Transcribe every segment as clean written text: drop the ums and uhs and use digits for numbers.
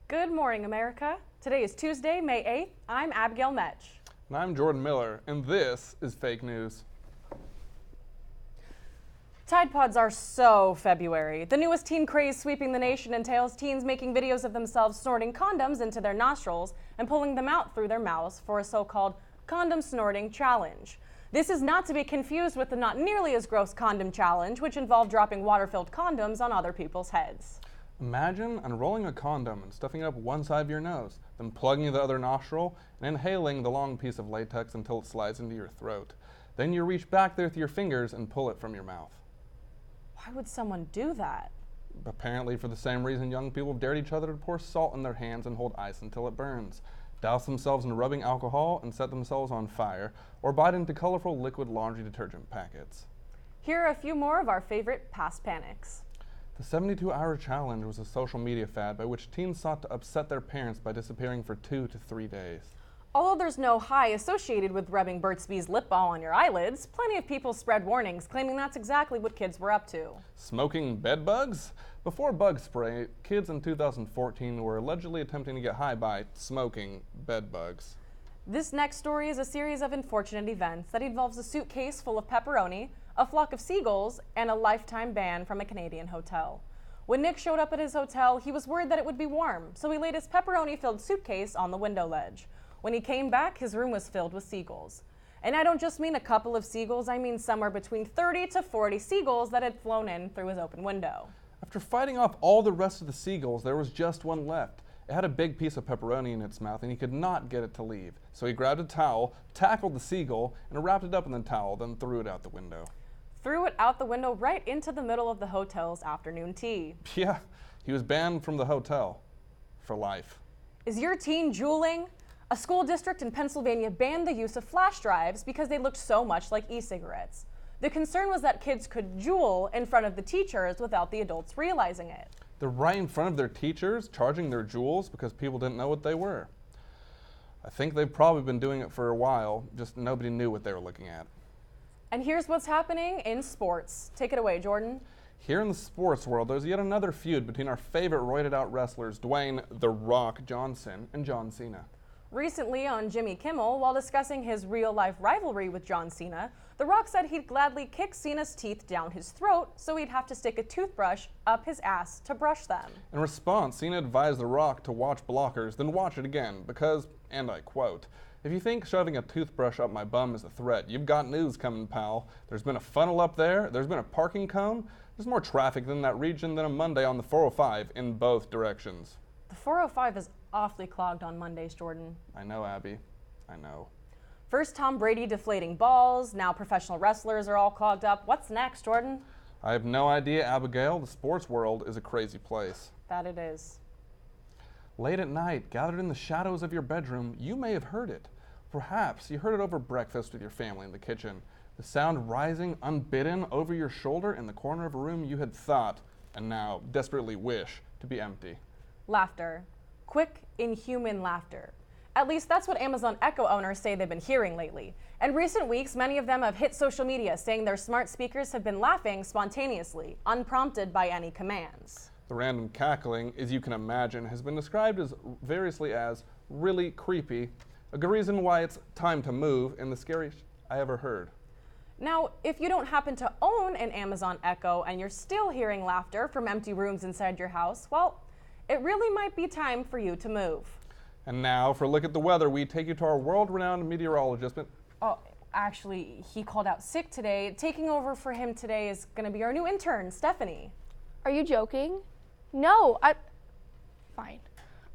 Good morning, America. Today is Tuesday, May 8th. I'm Abigail Metch. And I'm Jordan Miller, and this is Fake News. Tide Pods are so February. The newest teen craze sweeping the nation entails teens making videos of themselves snorting condoms into their nostrils and pulling them out through their mouths for a so-called condom snorting challenge. This is not to be confused with the not nearly as gross condom challenge, which involved dropping water-filled condoms on other people's heads. Imagine unrolling a condom and stuffing it up one side of your nose, then plugging the other nostril and inhaling the long piece of latex until it slides into your throat. Then you reach back there with your fingers and pull it from your mouth. Why would someone do that? Apparently for the same reason young people have dared each other to pour salt in their hands and hold ice until it burns, douse themselves in rubbing alcohol and set themselves on fire, or bite into colorful liquid laundry detergent packets. Here are a few more of our favorite past panics. The 72-hour challenge was a social media fad by which teens sought to upset their parents by disappearing for 2 to 3 days. Although there's no high associated with rubbing Burt's Bees lip balm on your eyelids, plenty of people spread warnings claiming that's exactly what kids were up to. Smoking bed bugs? Before bug spray, kids in 2014 were allegedly attempting to get high by smoking bed bugs. This next story is a series of unfortunate events that involves a suitcase full of pepperoni, a flock of seagulls, and a lifetime ban from a Canadian hotel. When Nick showed up at his hotel, he was worried that it would be warm, so he laid his pepperoni-filled suitcase on the window ledge. When he came back, his room was filled with seagulls. And I don't just mean a couple of seagulls, I mean somewhere between 30 to 40 seagulls that had flown in through his open window. After fighting off all the rest of the seagulls, there was just one left. It had a big piece of pepperoni in its mouth and he could not get it to leave. So he grabbed a towel, tackled the seagull, and wrapped it up in the towel, then threw it out the window. Threw it out the window right into the middle of the hotel's afternoon tea. Yeah, he was banned from the hotel for life. Is your teen juuling? A school district in Pennsylvania banned the use of flash drives because they looked so much like e-cigarettes. The concern was that kids could juul in front of the teachers without the adults realizing it. They're right in front of their teachers, charging their jewels because people didn't know what they were. I think they've probably been doing it for a while, just nobody knew what they were looking at. And here's what's happening in sports. Take it away, Jordan. Here in the sports world, there's yet another feud between our favorite roided-out wrestlers, Dwayne "The Rock" Johnson and John Cena. Recently on Jimmy Kimmel, while discussing his real-life rivalry with John Cena, The Rock said he'd gladly kick Cena's teeth down his throat so he'd have to stick a toothbrush up his ass to brush them. In response, Cena advised The Rock to watch blockers, then watch it again because, and I quote, "If you think shoving a toothbrush up my bum is a threat, you've got news coming, pal. There's been a funnel up there, there's been a parking cone, there's more traffic in that region than a Monday on the 405 in both directions." The 405 is awfully clogged on Mondays, Jordan. I know, Abby. I know. First Tom Brady deflating balls, now professional wrestlers are all clogged up. What's next, Jordan? I have no idea, Abigail. The sports world is a crazy place. That it is. Late at night, gathered in the shadows of your bedroom, you may have heard it. Perhaps you heard it over breakfast with your family in the kitchen. The sound rising unbidden over your shoulder in the corner of a room you had thought, and now desperately wish, to be empty. Laughter. Quick, inhuman laughter. At least that's what Amazon Echo owners say they've been hearing lately. In recent weeks, many of them have hit social media saying their smart speakers have been laughing spontaneously, unprompted by any commands. The random cackling, as you can imagine, has been described as variously as really creepy, a good reason why it's time to move, and the scariest I ever heard. Now, if you don't happen to own an Amazon Echo and you're still hearing laughter from empty rooms inside your house, well, it really might be time for you to move. And now, for a look at the weather, we take you to our world-renowned meteorologist. Oh, actually, he called out sick today. Taking over for him today is going to be our new intern, Stephanie. Are you joking? No, fine.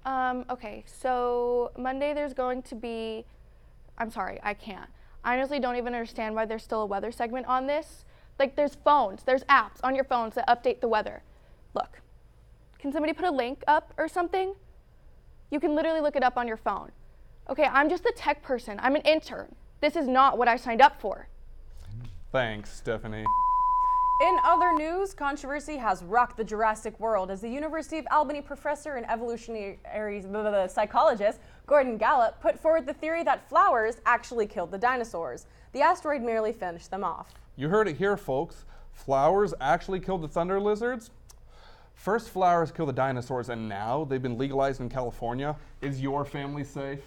Okay, so Monday there's going to be, I'm sorry, I can't. I honestly don't even understand why there's still a weather segment on this. Like, there's phones, there's apps on your phones that update the weather. Look, can somebody put a link up or something? You can literally look it up on your phone. Okay, I'm just a tech person. I'm an intern. This is not what I signed up for. Thanks, Stephanie. In other news, controversy has rocked the Jurassic world as the University of Albany professor and evolutionary psychologist Gordon Gallup put forward the theory that flowers actually killed the dinosaurs. The asteroid merely finished them off. You heard it here, folks. Flowers actually killed the thunder lizards? First flowers kill the dinosaurs, and now they've been legalized in California. Is your family safe?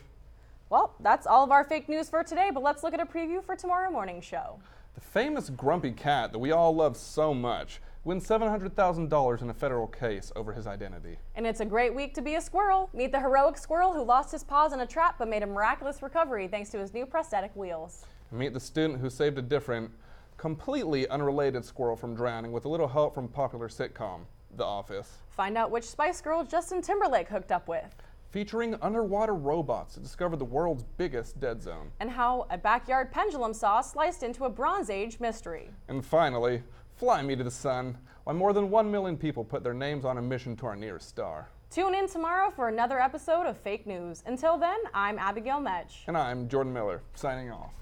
Well, that's all of our fake news for today, but let's look at a preview for tomorrow morning's show. The famous grumpy cat that we all love so much wins $700,000 in a federal case over his identity. And it's a great week to be a squirrel. Meet the heroic squirrel who lost his paws in a trap but made a miraculous recovery thanks to his new prosthetic wheels. And meet the student who saved a different, completely unrelated squirrel from drowning with a little help from popular sitcom, The Office. Find out which Spice Girl Justin Timberlake hooked up with. Featuring underwater robots that discovered the world's biggest dead zone. And how a backyard pendulum saw sliced into a Bronze Age mystery. And finally, fly me to the sun, why more than 1 million people put their names on a mission to our nearest star. Tune in tomorrow for another episode of Fake News. Until then, I'm Abigail Metch. And I'm Jordan Miller, signing off.